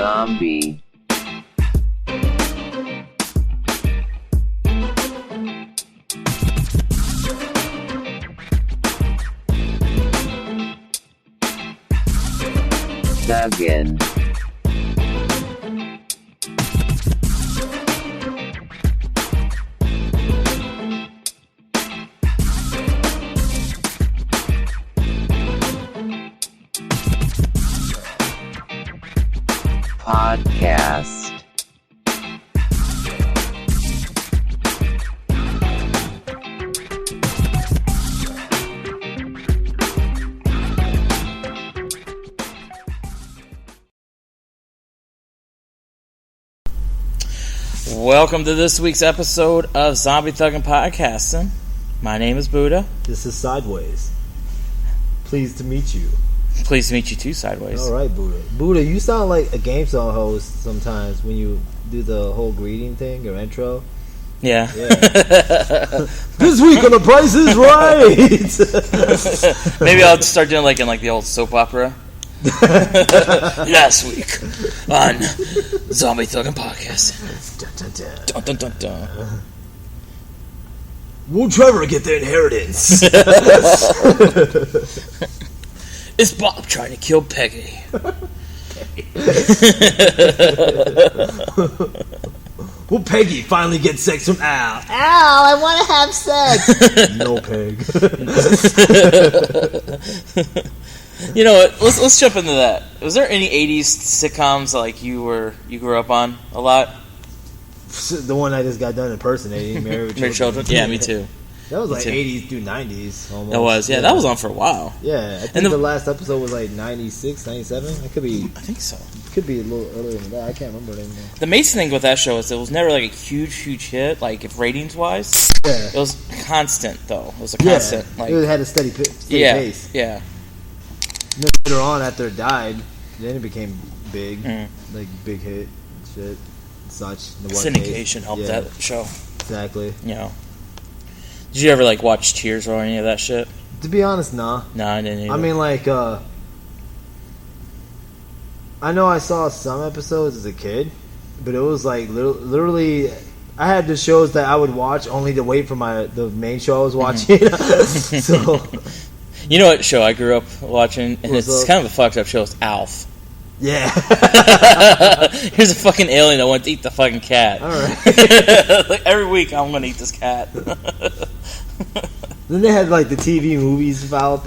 Zombie. Again. Podcast. Welcome to this week's episode of Zombie Thuggin' Podcasting. My name is Buddha. This is Sidewayzzz. Pleased to meet you. Pleased to meet you too, Sidewayzzz. Alright, Buddha. Buddha, you sound like a game show host sometimes when you do the whole greeting thing, your intro. Yeah. This week on The Price is Right! Maybe I'll start doing like in like the old soap opera. Last week on Zombie Thuggin' Podcasting. Dun, dun, dun, dun. Will Trevor get the inheritance? Is Bob trying to kill Peggy? Will Peggy finally get sex from Al? Al, I want to have sex. No, Peg. You know what? Let's jump into that. Was there any '80s sitcoms like you grew up on a lot? The one I just got done impersonating, Married with Children. Yeah, me too. That was Me like too. 80s through 90s almost. That was, yeah, that was on for a while. Yeah, I think the last episode was like 96, 97. It could be. I think so. Could be a little earlier than that. I can't remember it anymore. The amazing thing with that show is it was never like a huge hit, like if ratings wise. Yeah. It was constant though. It was a constant. Yeah. Like, it had a steady pace. Yeah. And then later on, after it died, then it became big, like big hit, shit, such. Syndication helped that show. Exactly. You know. Did you ever like watch Cheers or any of that shit? To be honest, nah. No, I didn't either. I mean, like, I know I saw some episodes as a kid, but it was like literally, I had the shows that I would watch only to wait for the main show I was watching. So, you know what show I grew up watching, and it's kind of a fucked up show. It's Alf. Yeah. Here's a fucking alien that wants to eat the fucking cat. All right. Like every week, I'm gonna eat this cat. Then they had like the TV movies out.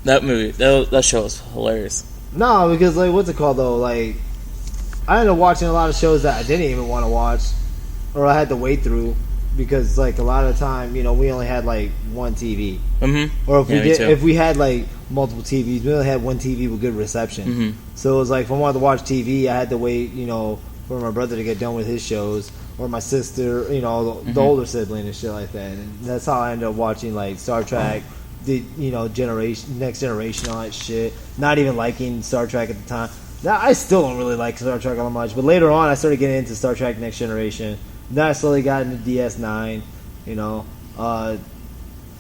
That show was hilarious. No, because like what's it called though? Like I ended up watching a lot of shows that I didn't even want to watch, or I had to wait through because like a lot of the time, you know, we only had like one TV, or if we had like multiple TVs, we only had one TV with good reception. So it was like if I wanted to watch TV, I had to wait, you know, for my brother to get done with his shows, or my sister, you know, the older sibling and shit like that. And that's how I ended up watching like Star Trek. The Next Generation, all that shit. Not even liking Star Trek at the time. Now I still don't really like Star Trek all that much. But later on, I started getting into Star Trek Next Generation. Then I slowly got into DS9. You know,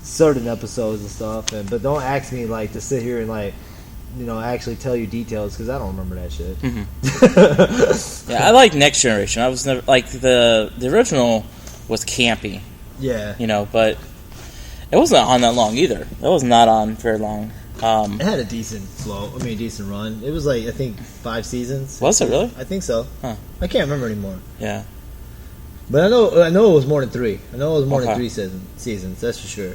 certain episodes and stuff. But don't ask me like to sit here and like, you know, actually tell you details because I don't remember that shit. Yeah, I like Next Generation. I was never like the original was campy. Yeah, you know, but. It wasn't on that long either. It was not on very long. It had a decent flow. I mean, a decent run. It was like I think 5 seasons. Was it really? I think so. Huh. I can't remember anymore. Yeah. But I know it was more than 3. I know it was more than 3 seasons. That's for sure.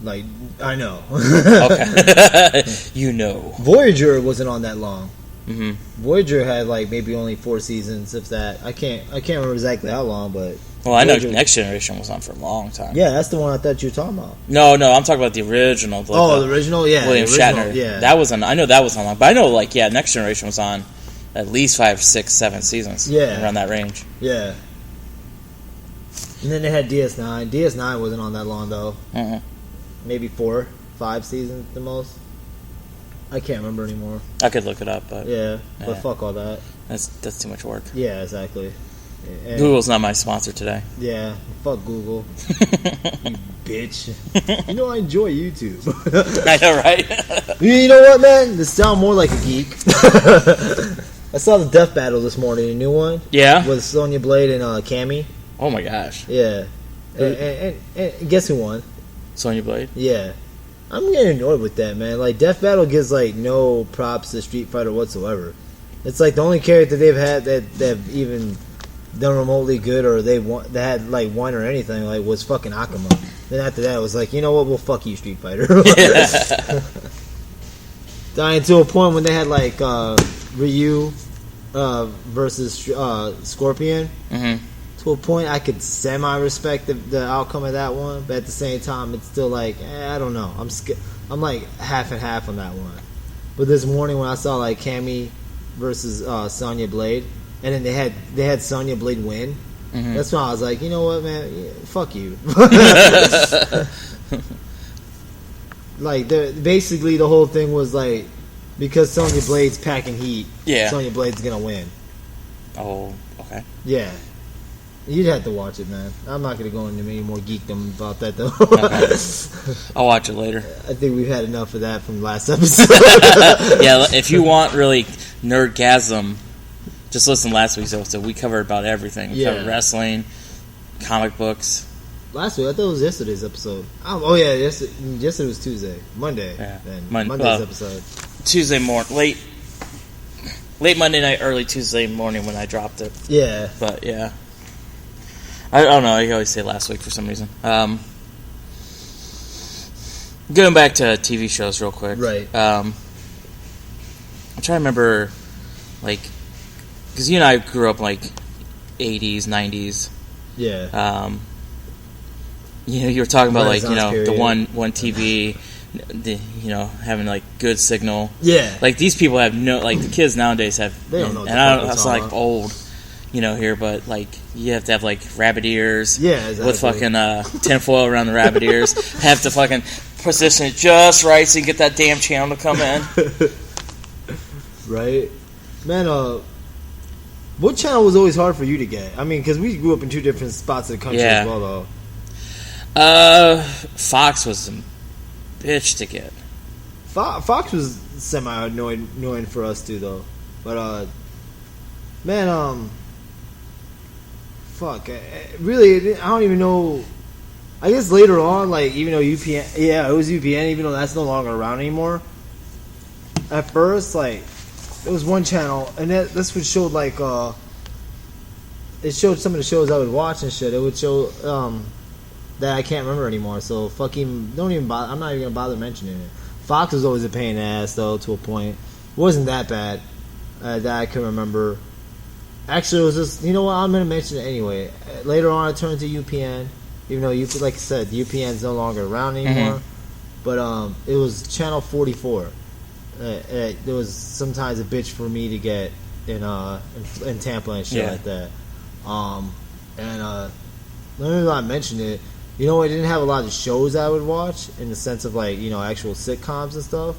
Like I know. Okay. You know. Voyager wasn't on that long. Mm-hmm. Voyager had like maybe only 4 seasons, if that. I can't remember exactly how long, but. Well, I know Next Generation was on for a long time. Yeah, that's the one I thought you were talking about. No, I'm talking about the original. Like the original, yeah, William Shatner. Yeah, that was on. I know that was on long, but I know like Next Generation was on at least 5, 6, 7 seasons. Yeah, around that range. Yeah. And then they had DS9. DS9 wasn't on that long though. Maybe 4, 5 seasons the most. I can't remember anymore. I could look it up, but but fuck all that. That's too much work. Yeah, exactly. And Google's not my sponsor today. Yeah, fuck Google. You bitch. You know I enjoy YouTube. I know, right? You know what, man? This sound more like a geek. I saw the Death Battle this morning, a new one. Yeah? With Sonya Blade and Cammy. Oh my gosh. Yeah. And guess who won? Sonya Blade? Yeah. I'm getting annoyed with that, man. Like, Death Battle gives, like, no props to Street Fighter whatsoever. It's like the only character they've had that have even done remotely good or they had, like, won or anything, like, was fucking Akuma. Then after that, it was like, you know what? Well, fuck you, Street Fighter. Yeah. Dying to a point when they had, like, Ryu versus Scorpion. Mm-hmm. To a point, I could semi-respect the outcome of that one, but at the same time, it's still like, I don't know. I'm like half and half on that one. But this morning when I saw like Cammy versus Sonya Blade, and then they had Sonya Blade win, that's when I was like, you know what, man, fuck you. Like basically the whole thing was like, because Sonya Blade's packing heat, Sonya Blade's gonna win. Oh, okay. Yeah. You'd have to watch it, man. I'm not going to go into any more geekdom about that, though. I'll watch it later. I think we've had enough of that from last episode. Yeah, if you want really nerdgasm, just listen to last week's episode. We covered about everything. We covered wrestling, comic books. Last week? I thought it was yesterday's episode. Oh yeah, yesterday was Tuesday. Monday. Yeah. Monday's episode. Tuesday morning. Late Monday night, early Tuesday morning when I dropped it. Yeah. But, yeah. I don't know. I always say last week for some reason. Going back to TV shows real quick. Right. I'm trying to remember, like, because you and I grew up like 80s, 90s. Yeah. You were talking about like period. the one TV, having like good signal. Yeah. Like these people have the kids nowadays have. They don't know. And I don't. That's like old. Here, but like you have to have like rabbit ears, exactly. with fucking tinfoil around the rabbit ears. Have to fucking position it just right so you get that damn channel to come in. Right, man. What channel was always hard for you to get? I mean, because we grew up in two different spots of the country as well, though. Fox was a bitch to get. Fox was semi annoying for us too, though. But man, fuck. Really, I don't even know. I guess later on, like, even though UPN, it was UPN, even though that's no longer around anymore. At first, like, there was one channel, and this would show, like, it showed some of the shows I would watch and shit. It would show, that I can't remember anymore, so fucking, don't even bother, I'm not even gonna bother mentioning it. Fox was always a pain in the ass, though, to a point. It wasn't that bad, that I can remember. Actually, it was just, you know what, I'm going to mention it anyway. Later on, I turned to UPN, even though, like I said, UPN's no longer around anymore. But it was Channel 44. There was sometimes a bitch for me to get in Tampa and shit like that. The only reason I mentioned it, it didn't have a lot of shows I would watch in the sense of, like, actual sitcoms and stuff.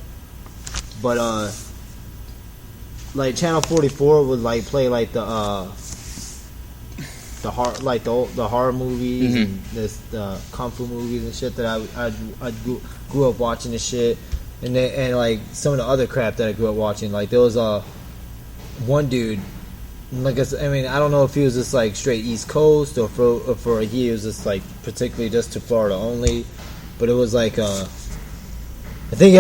But, like Channel 44 would like play like the horror movies and the kung fu movies and shit that I grew up watching and shit, and like some of the other crap that I grew up watching. Like there was one dude, like I mean I don't know if he was just like straight East Coast or for he was just like particularly just to Florida only, but it was like I think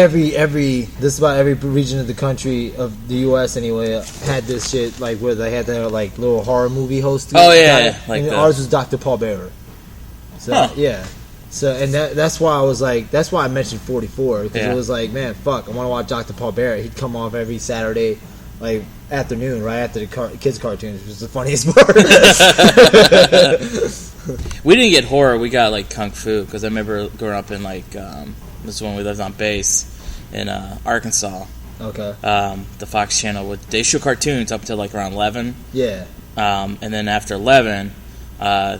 just about every region of the country of the U.S. anyway had this shit like where they had their like little horror movie host. Oh yeah, like and ours was Dr. Paul Bearer. So yeah, so and that's why I was like, that's why I mentioned 44 because it was like, man, fuck, I want to watch Dr. Paul Bearer. He'd come off every Saturday, like afternoon, right after the kids' cartoons, which was the funniest part. We didn't get horror. We got like kung fu because I remember growing up in like. This is when we lived on base in Arkansas. Okay. The Fox channel they show cartoons up until like around 11. Yeah. And then after 11,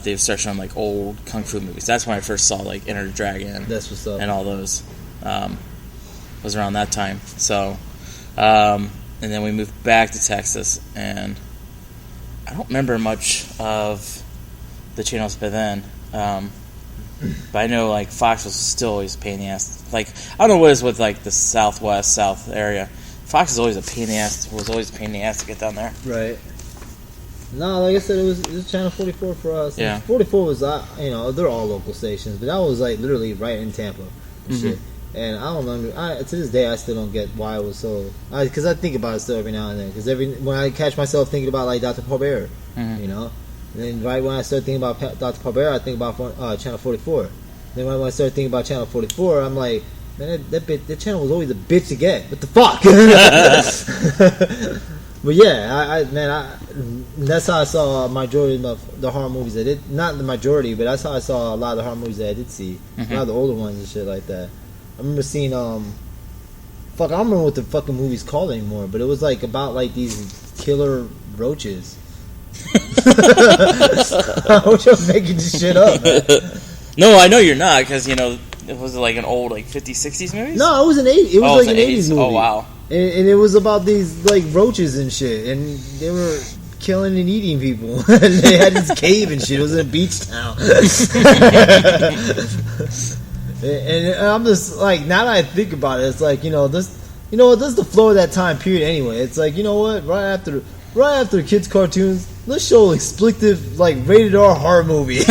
they start showing like old kung fu movies. That's when I first saw like Enter the Dragon. That's what's up. And all those. Was around that time. So, and then we moved back to Texas, and I don't remember much of the channels by then. But I know like Fox was still always a pain in the ass. Like I don't know what it is with like the South area. Fox is always a pain in the ass. Was always a pain in the ass to get down there. Right. No, like I said, it was Channel 44 for us. Yeah. 44 was they're all local stations, but that was like literally right in Tampa and shit. And I don't know. To this day, I still don't get why it was so. Because I think about it still every now and then. Because when I catch myself thinking about like Dr. Palmer, you know, and then right when I start thinking about Dr. Palmer, I think about Channel 44. Then when I start thinking about Channel 44, I'm like, man, that channel was always a bitch to get. What the fuck? But yeah, that's how I saw a majority of the horror movies I did. Not the majority, but that's how I saw a lot of the horror movies that I did see. A lot of the older ones and shit like that. I remember seeing I don't remember what the fucking movie's called anymore, but it was like about like these killer roaches. I wish I was making this shit up, man. No, I know you're not, because you know it was like an old like 50s, 60s movies. No, it was an 80s. It was like an 80s movie. Oh wow! And it was about these like roaches and shit, and they were killing and eating people. And they had this cave and shit. It was in a beach town. And I'm just like, now that I think about it, it's like, this is the flow of that time period anyway. It's like, you know what? Right after kids' cartoons, let's show explicit, like, rated R horror movies.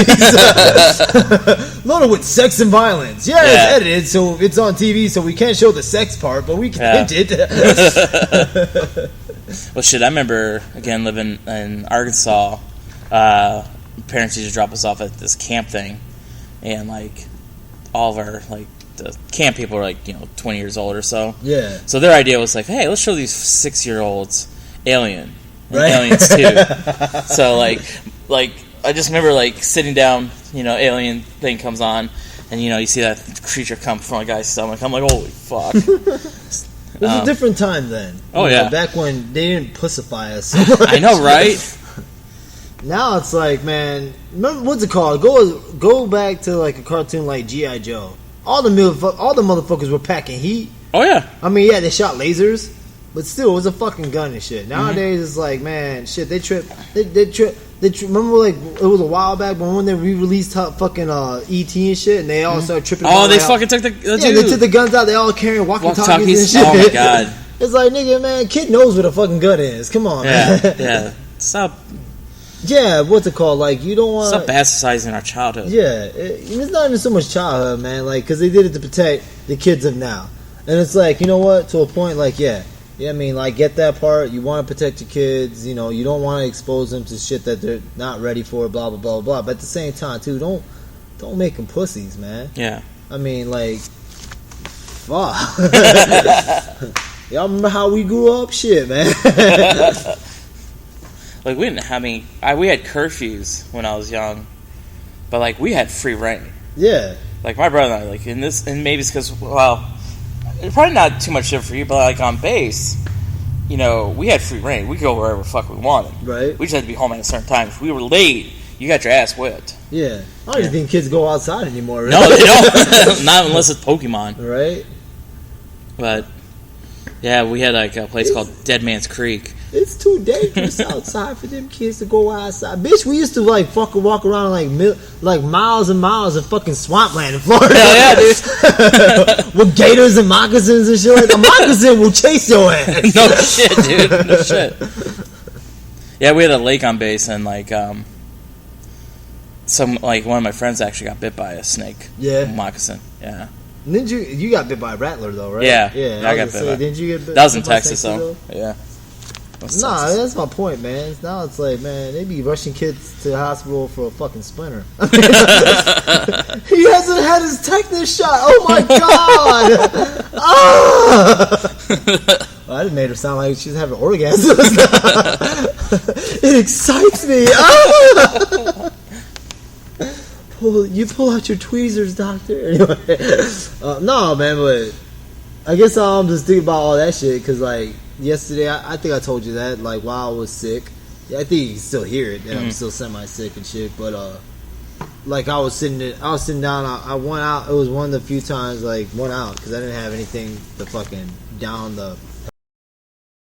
Loaded with sex and violence. Yeah, it's edited, so it's on TV, so we can't show the sex part, but we can hint it. Well, shit, I remember, again, living in Arkansas, parents used to drop us off at this camp thing, and, like, all of our, like, the camp people were, like, 20 years old or so. Yeah. So their idea was, like, hey, let's show these 6-year-olds Alien. And Aliens 2. So, like, I just remember, like, sitting down, Alien thing comes on, and, you see that creature come from a guy's stomach. I'm like, holy fuck. It was a different time then. Oh, yeah. Back when they didn't pussify us so much. I know, right? Now it's like, man, remember, what's it called? Go back to like a cartoon like G.I. Joe. All the motherfuckers were packing heat. Oh yeah. I mean, yeah, they shot lasers, but still, it was a fucking gun and shit. Nowadays, it's like, man, shit, they trip. Remember, like, it was a while back when they re-released fucking E.T. and shit, and they all started tripping. Oh, they fucking took the they took the guns out. They all carrying walkie-talkies and shit. Oh my god. It's like, nigga, man, kid knows what a fucking gun is. Come on, man. Yeah. Stop. Yeah, what's it called? Like, you don't want... Stop bastardizing our childhood. Yeah, it's not even so much childhood, man. Like, because they did it to protect the kids of now. And it's like, you know what? To a point, like, yeah, I mean, like, get that part. You want to protect your kids. You don't want to expose them to shit that they're not ready for, blah, blah, blah, blah. But at the same time, too, don't make them pussies, man. Yeah. I mean, like, fuck. Y'all remember how we grew up? Shit, man. Like, we didn't have any... we had curfews when I was young. But, like, we had free reign. Yeah. Like, my brother and I, like, and maybe it's because, well, it's probably not too much different for you, but, like, on base, we had free reign. We could go wherever the fuck we wanted. Right. We just had to be home at a certain time. If we were late, you got your ass whipped. Yeah. I don't even think kids go outside anymore, right? No, they don't. Not unless it's Pokemon. Right. But, yeah, we had, like, a place called Dead Man's Creek. It's too dangerous outside for them kids to go outside. Bitch, we used to like fucking walk around like miles and miles of fucking swampland in Florida. Hell yeah, dude. With gators and moccasins and shit like that. A moccasin will chase your ass. No shit, dude. No shit. Yeah, we had a lake on base, and like one of my friends actually got bit by a snake. Yeah. Moccasin. Yeah. Didn't you got bit by a rattler though, right? Yeah. Yeah. I got bit by. Didn't you get bit? That was in Texas though. Yeah. Nah, that's my point, man. Now it's like, man, they be rushing kids to the hospital for a fucking splinter. He hasn't had his tetanus shot. Oh my god! Well, I just made her sound like she's having orgasms. It excites me. You pull out your tweezers, doctor. Anyway, no, man, but I guess I'm just thinking about all that shit because, like, yesterday, I think I told you that, like, while I was sick. Yeah, I think you can still hear it, that I'm still semi-sick and shit, but, like, I was sitting down, I went out, it was one of the few times, like, went out, because I didn't have anything to fucking down the